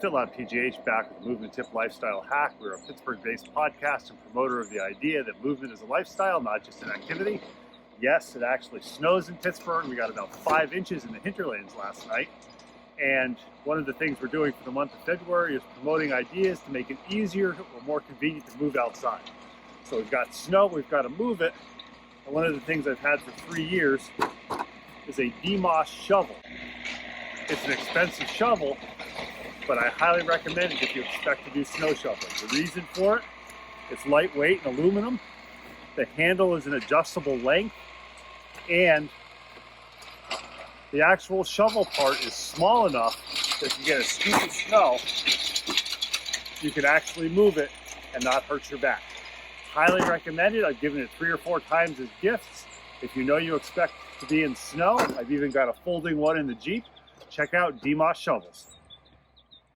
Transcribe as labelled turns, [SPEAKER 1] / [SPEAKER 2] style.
[SPEAKER 1] FitLabPGH back with Movement Tip Lifestyle Hack. We're a Pittsburgh-based podcast and promoter of the idea that movement is a lifestyle, not just an activity. Yes, it actually snows in Pittsburgh. We got about 5 inches in the hinterlands last night. And one of the things we're doing for the month of February is promoting ideas to make it easier or more convenient to move outside. So we've got snow, we've got to move it. And one of the things I've had for 3 years is a DMOS shovel. It's an expensive shovel, but I highly recommend it if you expect to do snow shoveling. The reason for it, it's lightweight and aluminum. The handle is an adjustable length, and the actual shovel part is small enough that if you get a scoop of snow, you can actually move it and not hurt your back. Highly recommended. I've given it 3 or 4 times as gifts. If you know you expect to be in snow, I've even got a folding one in the Jeep. Check out DMOS shovels.